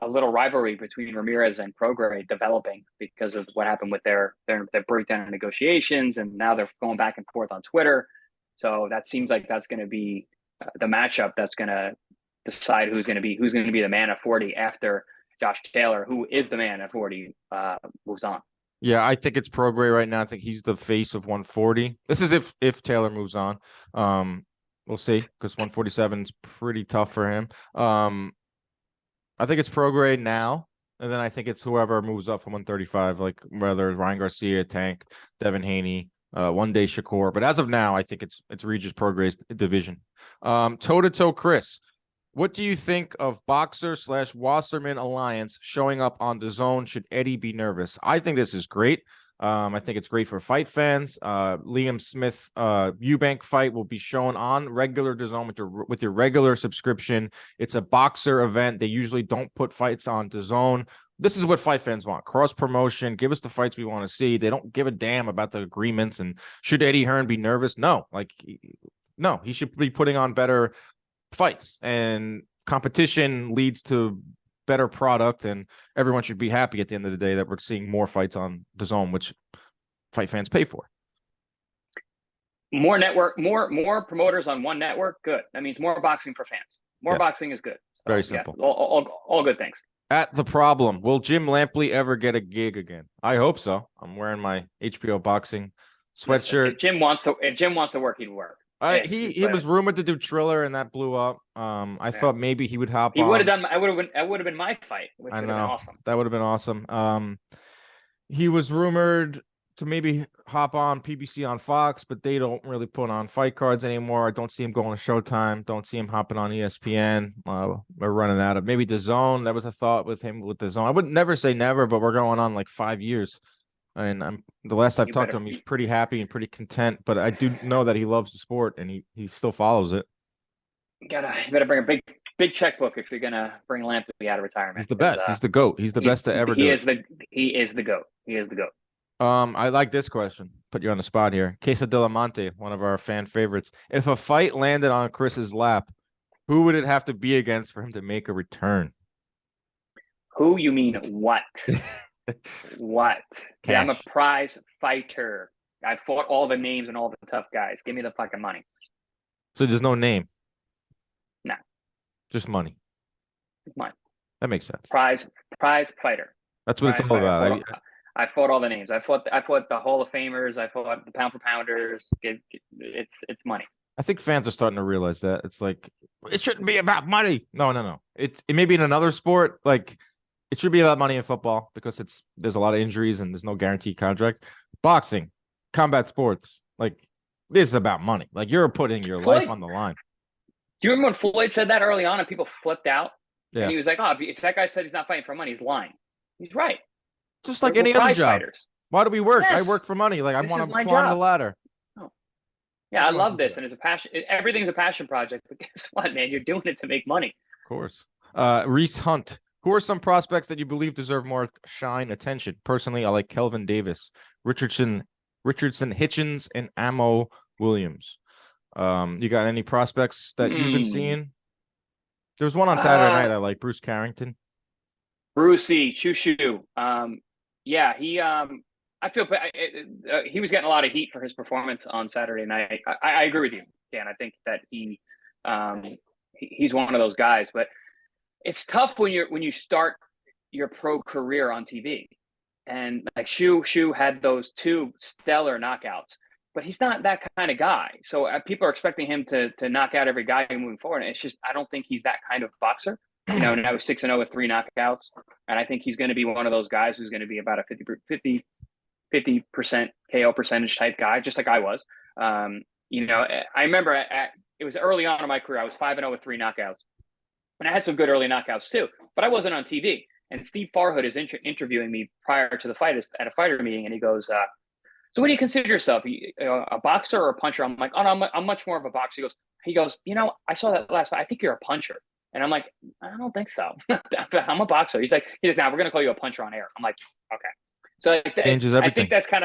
little rivalry between Ramirez and Prograis developing because of what happened with their breakdown in negotiations, and now they're going back and forth on Twitter. So that seems like that's going to be the matchup that's going to decide who's going to be the man at 40 after Josh Taylor, who is the man at 40, moves on.
Yeah, I think it's Prograis right now. I think he's the face of 140. This is if Taylor moves on. We'll see, because 147 is pretty tough for him. I think it's Prograis now, and then I think it's whoever moves up from 135, like whether Ryan Garcia, Tank, Devin Haney, one day Shakur. But as of now, I think it's Regis Prograis' division. Toe-to-toe Chris, what do you think of Boxer/Wasserman Alliance showing up on DAZN? Should Eddie be nervous? I think this is great. I think it's great for fight fans. Liam Smith Eubank fight will be shown on regular DAZN with your regular subscription. It's a boxer event. They usually don't put fights on DAZN. This is what fight fans want. Cross promotion. Give us the fights we want to see. They don't give a damn about the agreements. And should Eddie Hearn be nervous? No. No, he should be putting on better fights, and competition leads to better product, and everyone should be happy at the end of the day that we're seeing more fights on DAZN, which fight fans pay for.
More network, more promoters on one network. Good. That means more boxing for fans. More boxing is good. So,
very simple.
Yes, all good things.
At The Problem, will Jim Lampley ever get a gig again? I hope so. I'm wearing my HBO boxing sweatshirt.
If Jim wants to work, he'd work.
He was rumored to do Triller, and that blew up. I thought maybe he would hop on.
He would have done. I would have been my fight.
I know. Awesome. That would have been awesome. He was rumored to maybe hop on PBC on Fox, but they don't really put on fight cards anymore. I don't see him going to Showtime. Don't see him hopping on ESPN. We're running out of maybe DAZN. That was a thought with him with DAZN. I would never say never, but we're going on like 5 years. And the last I've talked to him, he's pretty happy and pretty content. But I do know that he loves the sport, and he still follows it.
You better bring a big big checkbook if you're gonna bring Lampley out of retirement.
He's the best. He's the GOAT. He's the best to ever
he
do
is
it.
he is the goat. He is the goat.
I like this question. Put you on the spot here. Queso de la Monte, one of our fan favorites. If a fight landed on Chris's lap, who would it have to be against for him to make a return?
Who you mean what? What? Yeah, I'm a
Cash.
prize fighter. I fought all the names and all the tough guys. Give me the fucking money.
So there's no name.
No.
Just money.
Money.
That makes sense.
Prize fighter.
That's what
Prize
it's all
fighter.
about.
I fought all the names. I fought the Hall of Famers. I fought the pound for pounders. It's money.
I think fans are starting to realize that it's like it shouldn't be about money. No. It may be in another sport. Like it should be about money in football because there's a lot of injuries and there's no guaranteed contract. Boxing, combat sports, like this is about money. Like you're putting your life on the line.
Do you remember when Floyd said that early on and people flipped out?
Yeah.
And he was like, "Oh, if that guy said he's not fighting for money, he's lying." He's right.
Just like any other job.
Fighters.
Why do we work?
Yes.
I work for money. Like I want to climb
job.
the ladder.
Oh. Yeah, I love this, and it's a passion. Everything's a passion project. But guess what, man? You're doing it to make money.
Of course. Reese Hunt. Who are some prospects that you believe deserve more shine attention? Personally, I like Kelvin Davis, Richardson Hitchens, and Amo Williams. You got any prospects that you've been seeing? There was one on Saturday night I like, Bruce Carrington.
Brucey, Chushu. Yeah, he I feel he was getting a lot of heat for his performance on Saturday night. I agree with you, Dan. I think that he's one of those guys, but it's tough when you start your pro career on TV. And like Shu had those 2 stellar knockouts, but he's not that kind of guy. So people are expecting him to knock out every guy moving forward. And it's just, I don't think he's that kind of boxer. You know, now he's 6-0 with 3 knockouts. And I think he's going to be one of those guys who's going to be about a 50% KO percentage type guy, just like I was. You know, I remember it was early on in my career. I was 5-0 with 3 knockouts. And I had some good early knockouts too, but I wasn't on TV. And Steve Farhood is interviewing me prior to the fight at a fighter meeting. And he goes, so what do you consider yourself? A boxer or a puncher? I'm like, oh, no, I'm much more of a boxer. He goes, you know, I saw that last fight. I think you're a puncher. And I'm like, I don't think so. I'm a boxer. He's like, now we're going to call you a puncher on air. I'm like, okay. So
Changes everything.
I think that's kind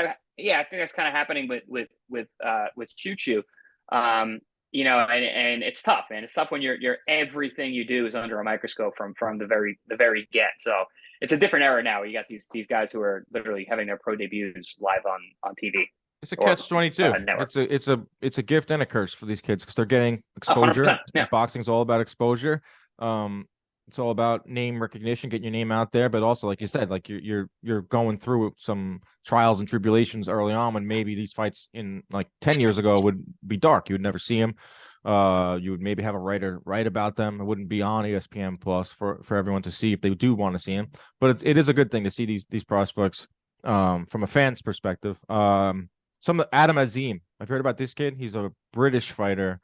of happening with Choo Choo. You know, and it's tough, man. It's tough when you're everything you do is under a microscope from the very get. So it's a different era now. You got these guys who are literally having their pro debuts live on TV.
It's a catch-22. It's a gift and a curse for these kids because they're getting exposure.
Yeah.
Boxing's all about exposure. It's all about name recognition, getting your name out there, but also, like you said, like you're going through some trials and tribulations early on when maybe these fights in like 10 years ago would be dark. You would never see them. You would maybe have a writer write about them. It wouldn't be on ESPN Plus for everyone to see if they do want to see them. But it is a good thing to see these prospects from a fan's perspective. Adam Azim. I've heard about this kid. He's a British fighter,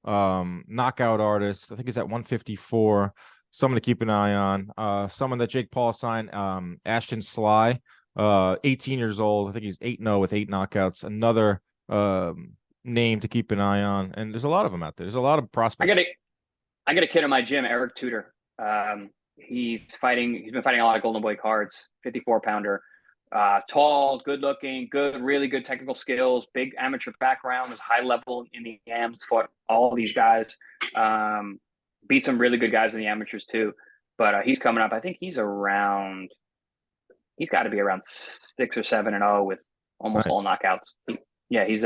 knockout artist. I think he's at 154. Someone to keep an eye on. Someone that Jake Paul signed, Ashton Sly, 18 years old. I think he's 8-0 with 8 knockouts. Another name to keep an eye on. And there's a lot of them out there. There's a lot of prospects.
I got a kid in my gym, Eric Tudor. He's been fighting a lot of Golden Boy cards, 54-pounder. Tall, good looking, really good technical skills, big amateur background, was high level in the AMs, fought all these guys, beat some really good guys in the amateurs too. But he's coming up. I think he's got to be around 6 or 7-0 with almost all knockouts. He's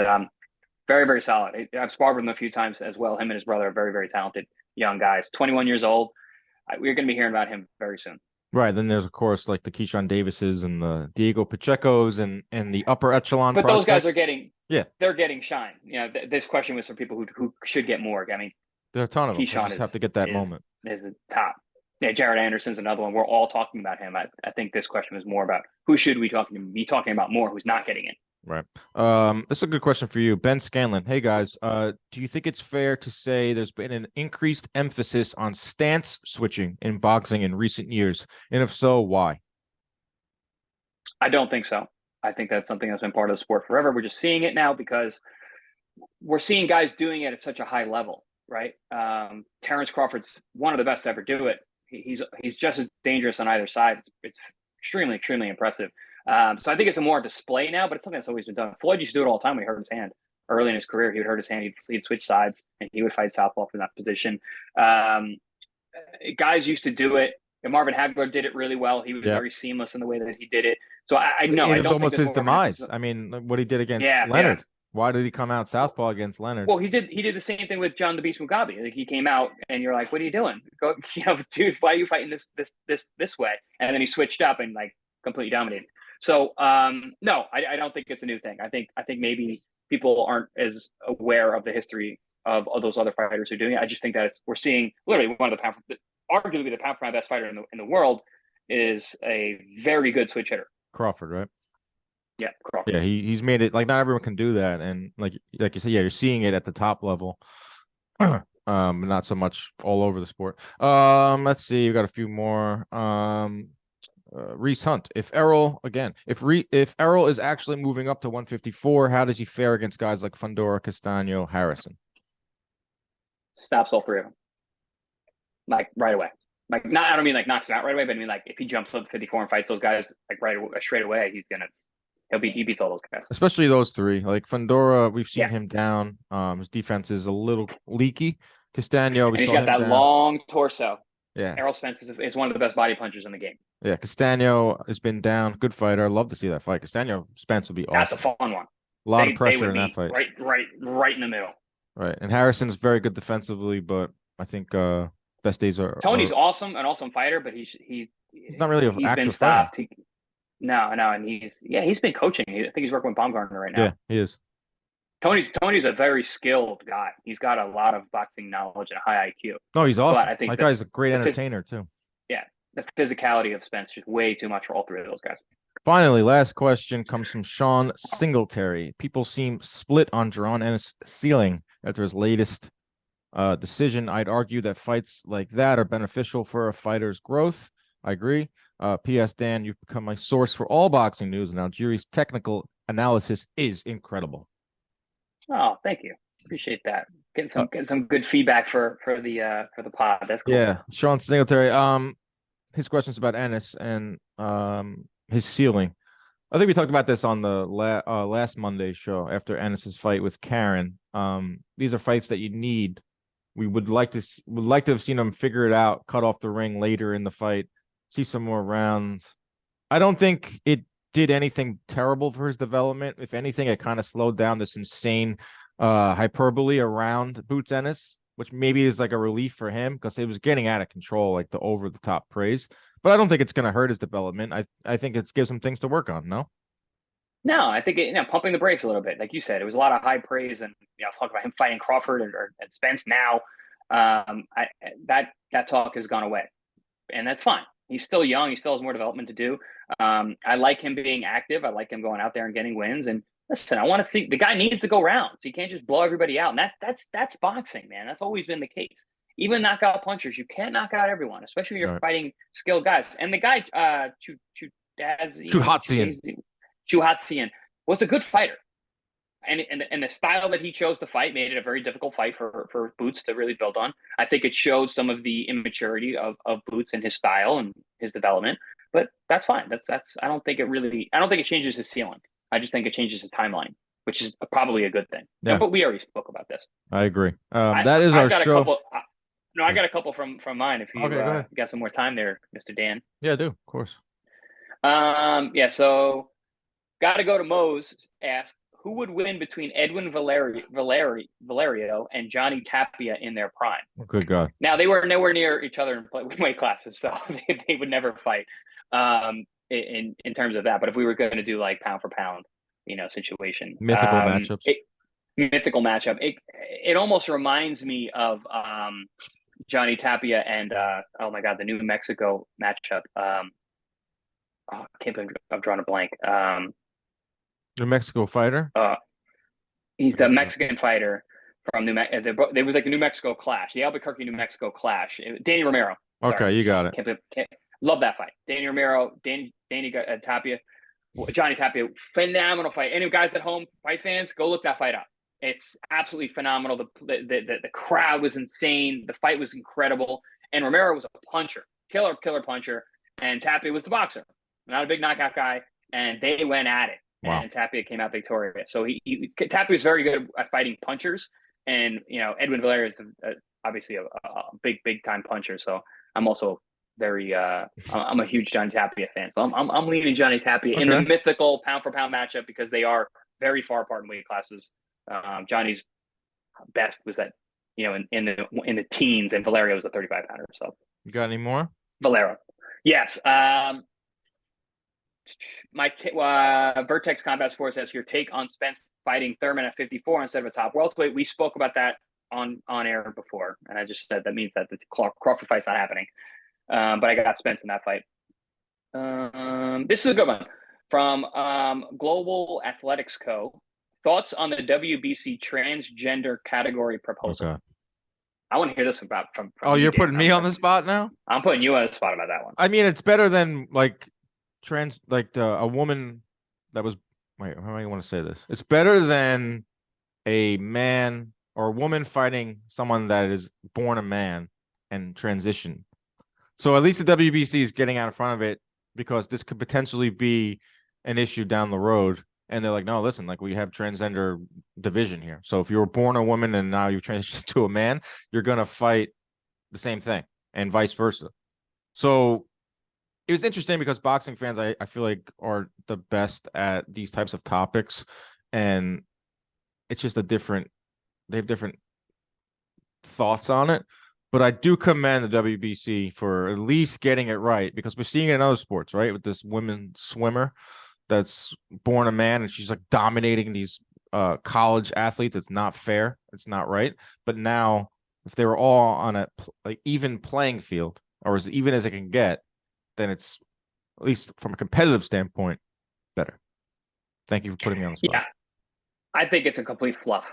very, very solid. I've sparred with him a few times as well. Him and his brother are very, very talented young guys. 21 years old. We're going to be hearing about him very soon.
Right. Then there's, of course, like the Keyshawn Davises and the Diego Pachecos and the upper echelon.
But
prospects.
Those guys are they're getting shine. You know, this question was for people who should get more. I mean,
there are a ton of them.
Keyshawn
just have to get that moment.
Is a top. Yeah, Jared Anderson's another one. We're all talking about him. I think this question was more about who should we be talking about more, who's not getting it.
Right. This is a good question for you. Ben Scanlon. Hey guys, do you think it's fair to say there's been an increased emphasis on stance switching in boxing in recent years? And if so, why?
I don't think so. I think that's something that's been part of the sport forever. We're just seeing it now because we're seeing guys doing it at such a high level. right? Terrence Crawford's one of the best to ever do it. He's just as dangerous on either side. It's extremely, extremely impressive. So I think it's a more display now, but it's something that's always been done. Floyd used to do it all the time when he hurt his hand. Early in his career, he would hurt his hand, he'd switch sides, and he would fight southpaw from that position. Guys used to do it. And Marvin Hagler did it really well. He was very seamless in the way that he did it. So I know
it was almost his demise. I mean, what he did against Leonard. Why did he come out southpaw against Leonard?
Well, he did the same thing with John the Beast Mugabe. Like, he came out, and you're like, "What are you doing? Go, dude, why are you fighting this way?" And then he switched up and like completely dominated. So no, I don't think it's a new thing. I think maybe people aren't as aware of the history of those other fighters who are doing it. I just think that we're seeing literally one of arguably the pound for pound best fighter in the world is a very good switch hitter.
Crawford, right?
Yeah, Crawford.
Yeah, he's made it like not everyone can do that, and like you said, you're seeing it at the top level, not so much all over the sport. Let's see, we got a few more. Reese Hunt. If Errol is actually moving up to 154, how does he fare against guys like Fundora, Castano, Harrison?
Stops all three of them, like right away. Like, not, I don't mean like knocks him out right away, but I mean like if he jumps up 54 and fights those guys like straight away, he beats all those guys.
Especially those three. Like Fundora, we've seen him down. His defense is a little leaky. Castano,
he's got that long torso.
Yeah,
Errol Spence is one of the best body punchers in the game.
Yeah, Castano has been down. Good fighter. I'd love to see that fight. Castano Spence would be awesome.
That's a fun one.
A lot of pressure in that fight.
Right in the middle.
Right, and Harrison's very good defensively, but I think best days are.
Tony's awesome, an awesome fighter, but he's
not really
he's been stopped. No, and he's been coaching. I think he's working with Baumgartner right now.
Yeah, he is.
Tony's a very skilled guy. He's got a lot of boxing knowledge and a high IQ.
No, he's awesome. I think that guy's a great entertainer too.
Yeah, the physicality of Spence is way too much for all three of those guys.
Finally, last question comes from Sean Singletary. People seem split on Jaron Ennis' ceiling after his latest decision. I'd argue that fights like that are beneficial for a fighter's growth. I agree. P.S. Dan, you've become my source for all boxing news, and Algieri's technical analysis is incredible.
Oh, thank you. Appreciate that. Getting some good feedback for the pod. That's cool.
Yeah, Sean Singletary. His questions about Ennis and his ceiling. I think we talked about this on the last Monday show after Ennis's fight with Karen. These are fights that you need. We would like to have seen him figure it out, cut off the ring later in the fight, see some more rounds. I don't think it did anything terrible for his development. If anything, it kind of slowed down this insane hyperbole around Boots Ennis, which maybe is like a relief for him because it was getting out of control, like the over the top praise. But I don't think it's going to hurt his development. I think it gives him things to work on. No,
I think pumping the brakes a little bit, like you said, it was a lot of high praise, and talk about him fighting Crawford and Spence now. That talk has gone away, and that's fine. He's still young. He still has more development to do. I like him being active. I like him going out there and getting wins. And listen, I want to see the guy needs to go rounds. He can't just blow everybody out. And that's boxing, man. That's always been the case. Even knockout punchers, you can't knock out everyone, especially when you're fighting skilled guys. And the guy, Chuhatsian was a good fighter. And the style that he chose to fight made it a very difficult fight for Boots to really build on. I think it showed some of the immaturity of Boots and his style and his development, but that's fine. I don't think it changes his ceiling. I just think it changes his timeline, which is probably a good thing.
Yeah.
But we already spoke about this.
I agree. That is our show.
I got a couple from mine. If you got some more time there, Mr. Dan.
Yeah, I do. Of course.
So got to go to Mose. Asked, who would win between Edwin Valerio and Johnny Tapia in their prime?
Oh, good God.
Now, they were nowhere near each other in weight classes, so they would never fight in terms of that. But if we were going to do like pound for pound, situation.
Mythical matchups.
Mythical matchup. It almost reminds me of Johnny Tapia and, oh my God, the New Mexico matchup. I can't believe I'm drawing a blank.
New Mexico fighter?
He's a Mexican fighter from New Mexico. There was like a New Mexico clash, the Albuquerque, New Mexico clash. Danny Romero.
Okay, sorry. You got it.
Love that fight. Danny Romero, Danny Tapia, Johnny Tapia, phenomenal fight. Any guys at home, fight fans, go look that fight up. It's absolutely phenomenal. The crowd was insane. The fight was incredible. And Romero was a puncher, killer puncher. And Tapia was the boxer, not a big knockout guy. And they went at it.
Wow.
And Tapia came out victorious. So Tapia is very good at fighting punchers. And, Edwin Valerio is obviously a big time puncher. So I'm also very I'm a huge Johnny Tapia fan. So I'm leaning Johnny Tapia in the mythical pound for pound matchup, because they are very far apart in weight classes. Johnny's best was that, in the teens, and Valerio was a 35 pounder. So
you got any more?
Valero. Yes. My Vertex Combat Sports asks your take on Spence fighting Thurman at 54 instead of a top welterweight. We spoke about that on air before, and I just said that means that the Crawford fight's not happening. But I got Spence in that fight. This is a good one from Global Athletics Co. Thoughts on the WBC transgender category proposal? Okay. I want to hear this from
you're putting me on the spot now?
I'm putting you on the spot about that one.
I mean, it's better than a woman that was, wait, how do I want to say this? It's better than a man or a woman fighting someone that is born a man and transition. So at least the WBC is getting out in front of it, because this could potentially be an issue down the road. And they're like, no, listen, we have transgender division here. So if you were born a woman and now you've transitioned to a man, you're going to fight the same thing, and vice versa. So it was interesting, because boxing fans, I feel like, are the best at these types of topics. And it's just they have different thoughts on it. But I do commend the WBC for at least getting it right, because we're seeing it in other sports, right? With this women swimmer that's born a man, and she's dominating these college athletes. It's not fair. It's not right. But now, if they were all on a even playing field, or as even as it can get, then it's, at least from a competitive standpoint, better. Thank you for putting me on the spot.
Yeah, I think it's a complete fluff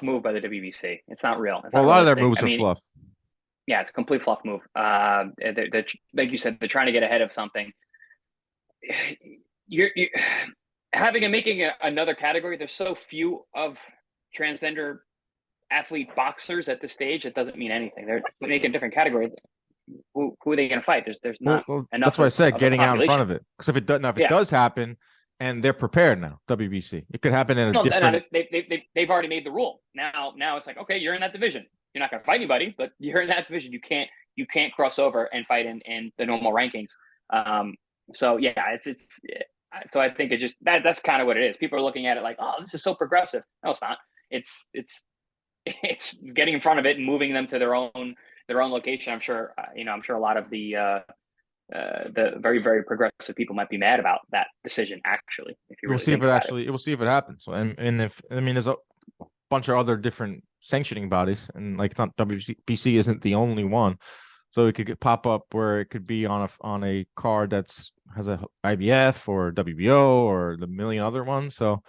move by the WBC. It's not real.
A lot of their moves are fluff.
Yeah, it's a complete fluff move. They're, like you said, they're trying to get ahead of something. You're making another category. There's so few of transgender athlete boxers at this stage. It doesn't mean anything. They're making a different category. Who are they going to fight? There's not enough.
That's why I said getting out in front of it. Because if it does happen, and they're prepared now, WBC, it could happen in a different.
They've already made the rule. Now it's like, okay, you're in that division. You're not going to fight anybody, but you're in that division. You can't cross over and fight in the normal rankings. So yeah, it's. So I think that's kind of what it is. People are looking at it like, oh, this is so progressive. No, it's not. It's getting in front of it and moving them to their own location. I'm sure a lot of the very, very progressive people might be mad about that decision. Actually,
we'll see if it happens. And there's a bunch of other different sanctioning bodies, and it's not WBC isn't the only one. So it could pop up where it could be on a card has a IBF or WBO or the million other ones. So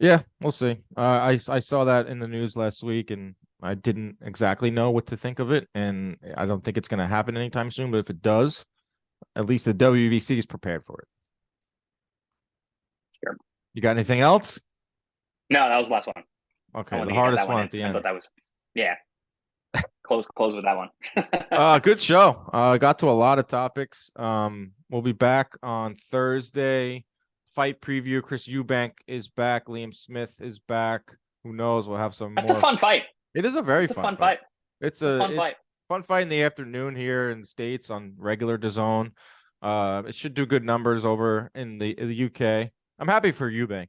yeah, we'll see. I saw that in the news last week, and I didn't exactly know what to think of it, and I don't think it's going to happen anytime soon. But if it does, at least the WBC is prepared for it.
Sure.
You got anything else?
No, that was the last one.
Okay, the hardest one at the end.
I thought that was, yeah. Close with that one.
Good show. Got to a lot of topics. We'll be back on Thursday. Fight preview. Chris Eubank is back. Liam Smith is back. Who knows? We'll have some.
That's a fun fight.
It is a very fun fight. It's a fun fight in the afternoon here in the States on regular DAZN. It should do good numbers over in the UK. I'm happy for Eubank.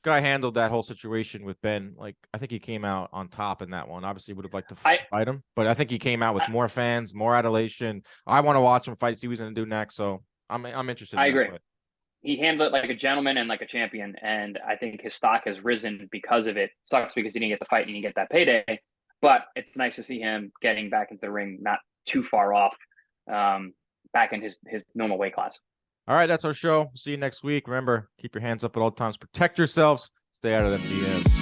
Guy handled that whole situation with Ben. I think he came out on top in that one. Obviously, would have liked to fight him, but I think he came out with more fans, more adulation. I want to watch him fight. See what he's going to do next. So I'm interested.
I agree. He handled it like a gentleman and like a champion, and I think his stock has risen because of it. Sucks because he didn't get the fight and he didn't get that payday, but it's nice to see him getting back into the ring, not too far off, back in his normal weight class.
All right, that's our show. See you next week. Remember, keep your hands up at all times. Protect yourselves. Stay out of them DMs.